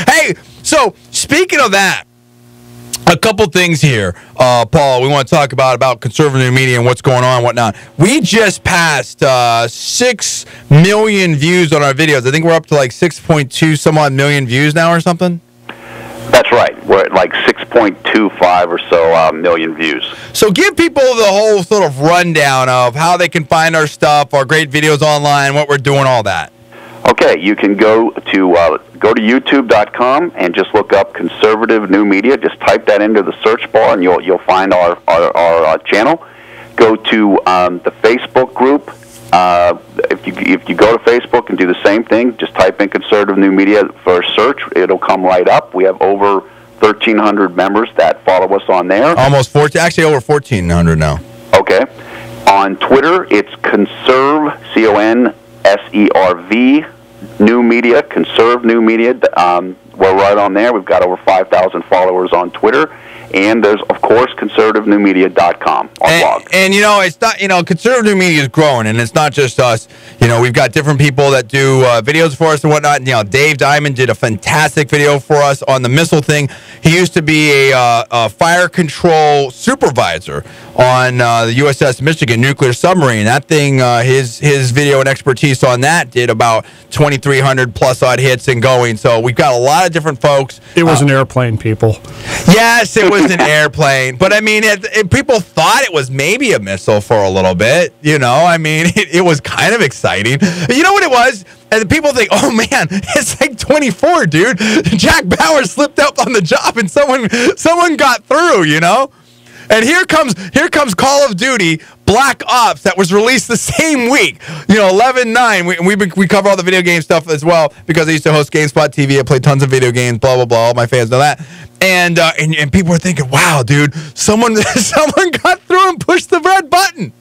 Hey, so speaking of that, a couple things here, Paul. We want to talk about conservative media and what's going on and whatnot. We just passed 6 million views on our videos. I think we're up to like 6.2 some odd million views now or something. That's right. We're at like 6.25 or so million views. So give people the whole sort of rundown of how they can find our stuff, our great videos online, what we're doing, all that. Okay, you can go to YouTube.com and just look up Conservative New Media. Just type that into the search bar, and you'll find our channel. Go to the Facebook group. If you go to Facebook and do the same thing, just type in Conservative New Media for a search. It'll come right up. We have over 1,300 members that follow us on there. Almost 14, actually over 1,400 now. Okay. On Twitter, it's Conserve, CONSERV, New Media, Conserve New Media. We're right on there. We've got over 5,000 followers on Twitter. And there's, of course, conservativenewmedia.com, our blog. And, it's not, conservative new media is growing, and it's not just us. We've got different people that do videos for us and whatnot. Dave Diamond did a fantastic video for us on the missile thing. He used to be a fire control supervisor on the USS Michigan nuclear submarine. That thing, his video and expertise on that did about 2,300 plus odd hits and going. So we've got a lot of different folks. It was an airplane, people. Yes, it was an airplane. But, I mean, people thought it was maybe a missile for a little bit. It was kind of exciting. You know what it was? And people think, oh, man, it's like 24, dude. Jack Bauer slipped up on the job and someone got through, And here comes Call of Duty Black Ops that was released the same week. 11/9. We cover all the video game stuff as well because I used to host GameSpot TV. I played tons of video games. Blah blah blah. All my fans know that. And people were thinking, wow, dude, someone got through and pushed the red button.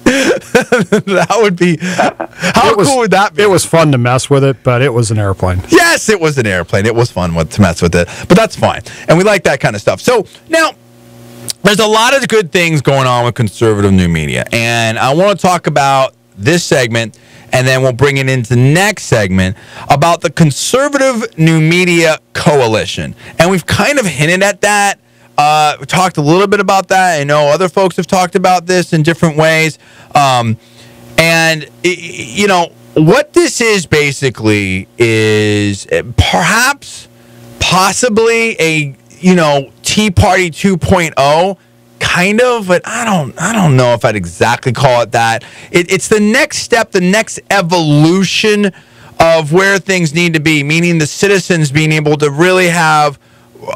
That would be how cool would that be? It was fun to mess with it, but it was an airplane. Yes, it was an airplane. It was fun to mess with it, but that's fine, and we like that kind of stuff. So now. There's a lot of good things going on with conservative new media, and I want to talk about this segment, and then we'll bring it into the next segment about the Conservative New Media Coalition. And we've kind of hinted at that. We talked a little bit about that. I know other folks have talked about this in different ways. What this is basically is possibly a Tea Party 2.0 kind of, but I don't know if I'd exactly call it that. It's the next step, the next evolution of where things need to be, meaning the citizens being able to really have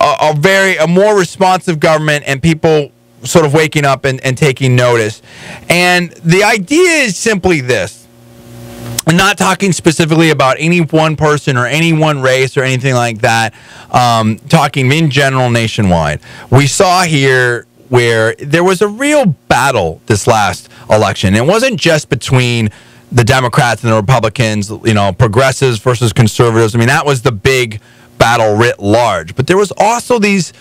a more responsive government and people sort of waking up and taking notice. And the idea is simply this. I'm not talking specifically about any one person or any one race or anything like that. Talking in general nationwide. We saw here where there was a real battle this last election. It wasn't just between the Democrats and the Republicans, progressives versus conservatives. I mean, that was the big battle writ large. But there was also these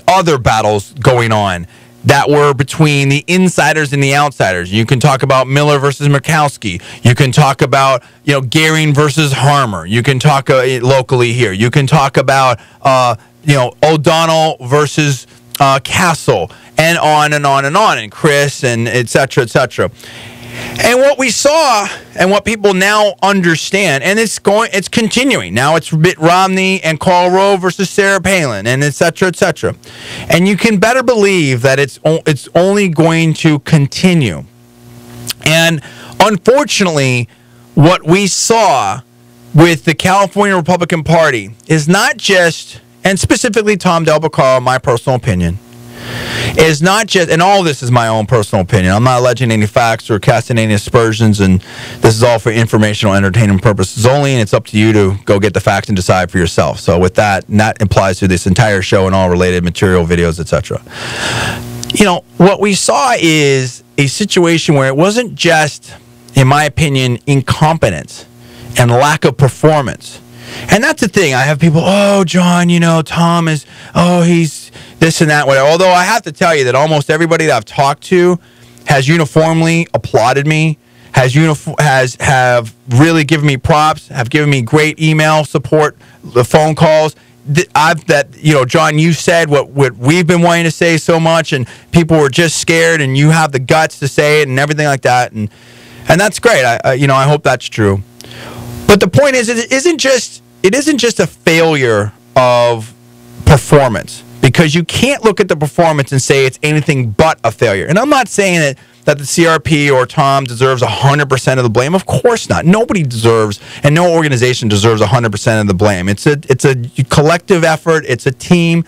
other battles going on that were between the insiders and the outsiders. You can talk about Miller versus Murkowski. You can talk about, Gehring versus Harmer. You can talk locally here. You can talk about, O'Donnell versus Castle, and on and on and on, and Chris, and et cetera, et cetera. And what we saw, and what people now understand, and it's continuing. Now it's Mitt Romney and Karl Rove versus Sarah Palin, and et cetera, et cetera. And you can better believe that it's only going to continue. And unfortunately, what we saw with the California Republican Party is not just, and specifically Tom Del Beccaro, my personal opinion, is not just, and all this is my own personal opinion. I'm not alleging any facts or casting any aspersions, and this is all for informational, entertainment purposes only, and it's up to you to go get the facts and decide for yourself. So with that, and that applies to this entire show and all related material, videos, etc. What we saw is a situation where it wasn't just, in my opinion, incompetence and lack of performance. And that's the thing. I have people, oh, John, Tom is, he's this and that, whatever. Although I have to tell you that almost everybody that I've talked to has uniformly applauded me, have really given me props, have given me great email support, the phone calls. John, you said what we've been wanting to say so much, and people were just scared, and you have the guts to say it and everything like that, and that's great. I hope that's true. But the point is, it isn't just a failure of performance, because you can't look at the performance and say it's anything but a failure. And I'm not saying that the CRP or Tom deserves 100% of the blame. Of course not. Nobody deserves, and no organization deserves 100% of the blame. It's a collective effort. It's a team.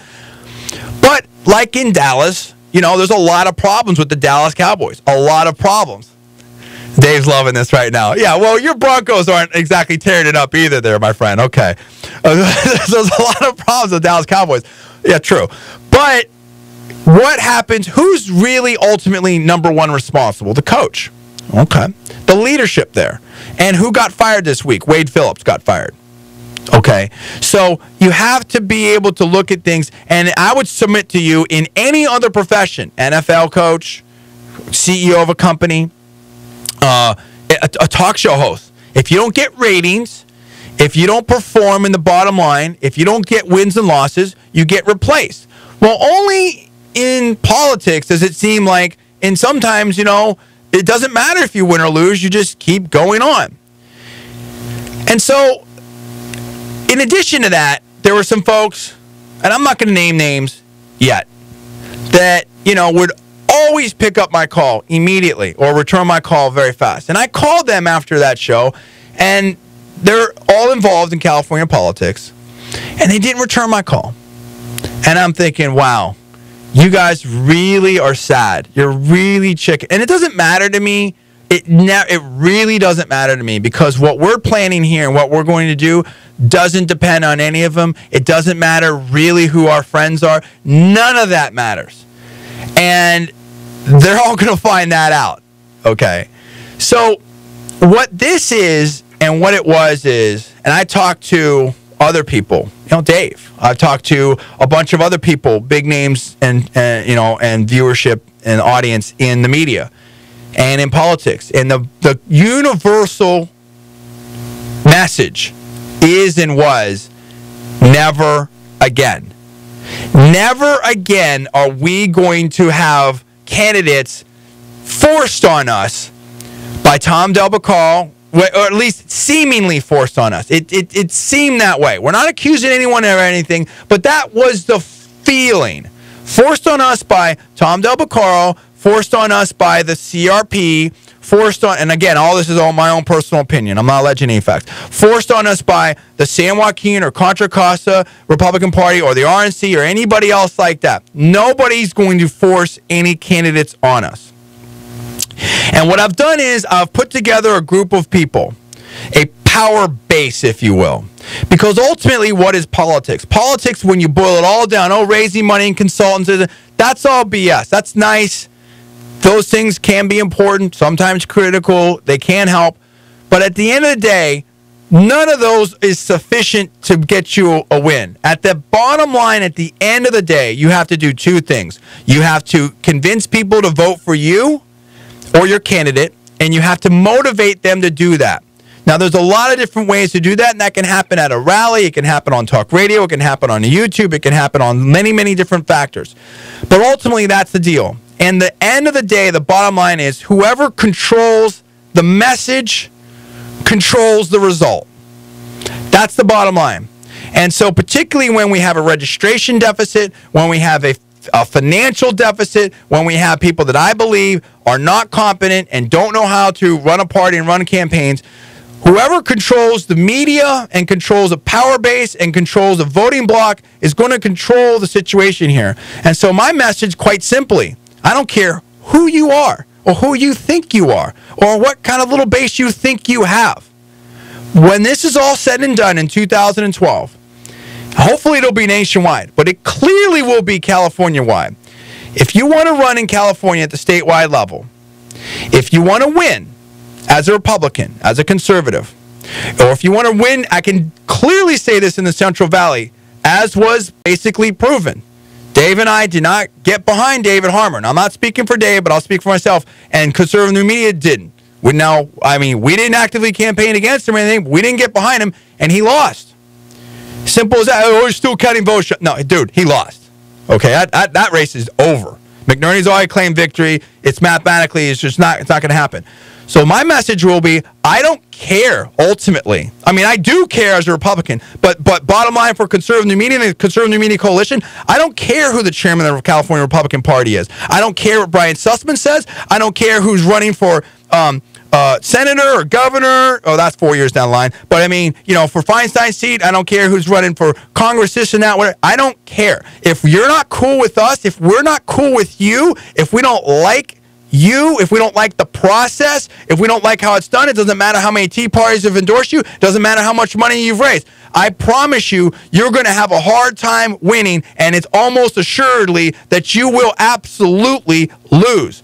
But like in Dallas, there's a lot of problems with the Dallas Cowboys. A lot of problems. Dave's loving this right now. Yeah, well, your Broncos aren't exactly tearing it up either there, my friend. Okay. There's a lot of problems with the Dallas Cowboys. Yeah, true. But what happens? Who's really ultimately number one responsible? The coach. Okay. The leadership there. And who got fired this week? Wade Phillips got fired. Okay. So you have to be able to look at things, and I would submit to you, in any other profession, NFL coach, CEO of a company, a talk show host, if you don't get ratings, if you don't perform in the bottom line, if you don't get wins and losses, you get replaced. Well, only in politics does it seem like, and sometimes, it doesn't matter if you win or lose, you just keep going on. And so, in addition to that, there were some folks, and I'm not going to name names yet, that, would always pick up my call immediately or return my call very fast. And I called them after that show, and they're all involved in California politics, and they didn't return my call. And I'm thinking, wow, you guys really are sad. You're really chicken. And it doesn't matter to me. It really doesn't matter to me, because what we're planning here and what we're going to do doesn't depend on any of them. It doesn't matter really who our friends are. None of that matters. And they're all going to find that out. Okay. So what this is and what it was is, and I talked to other people, Dave. I've talked to a bunch of other people, big names and viewership and audience in the media and in politics. And the universal message is and was, never again. Never again are we going to have candidates forced on us by Tom Del Bacall, or at least seemingly forced on us. It seemed that way. We're not accusing anyone of anything, but that was the feeling. Forced on us by Tom Del Bacall, forced on us by the CRP, forced on, and again, all this is all my own personal opinion. I'm not alleging any facts. Forced on us by the San Joaquin or Contra Costa Republican Party or the RNC or anybody else like that. Nobody's going to force any candidates on us. And what I've done is I've put together a group of people, a power base, if you will. Because ultimately, what is politics? Politics, when you boil it all down, raising money and consultants, that's all BS. That's nice. Those things can be important, sometimes critical. They can help. But at the end of the day, none of those is sufficient to get you a win. At the bottom line, at the end of the day, you have to do two things. You have to convince people to vote for you or your candidate, and you have to motivate them to do that. Now, there's a lot of different ways to do that, and that can happen at a rally. It can happen on talk radio. It can happen on YouTube. It can happen on many, many different factors. But ultimately, that's the deal. And the end of the day, the bottom line is whoever controls the message controls the result. That's the bottom line. And so particularly when we have a registration deficit, when we have a financial deficit, when we have people that I believe are not competent and don't know how to run a party and run campaigns, whoever controls the media and controls a power base and controls a voting block is going to control the situation here. And so my message, quite simply, I don't care who you are or who you think you are or what kind of little base you think you have. When this is all said and done in 2012, hopefully it'll be nationwide, but it clearly will be California-wide. If you want to run in California at the statewide level, if you want to win as a Republican, as a conservative, or if you want to win, I can clearly say this in the Central Valley, as was basically proven. Dave and I did not get behind David Harmon. I'm not speaking for Dave, but I'll speak for myself. And conservative new media didn't. We didn't actively campaign against him or anything. We didn't get behind him, and he lost. Simple as that. Oh, we're still counting votes. No, dude, he lost. Okay, that race is over. McNerney's already claimed victory. It's mathematically, it's not going to happen. So my message will be, I don't care ultimately. I mean, I do care as a Republican, but bottom line for Conservative New Media and the Conservative New Media Coalition, I don't care who the chairman of the California Republican Party is. I don't care what Brian Sussman says. I don't care who's running for senator or governor. Oh, that's 4 years down the line. But I mean, for Feinstein's seat, I don't care who's running for Congress, this and that, whatever. I don't care. If you're not cool with us, if we're not cool with you, if we don't like you, if we don't like the process, if we don't like how it's done, it doesn't matter how many Tea Parties have endorsed you, it doesn't matter how much money you've raised. I promise you, you're going to have a hard time winning, and it's almost assuredly that you will absolutely lose.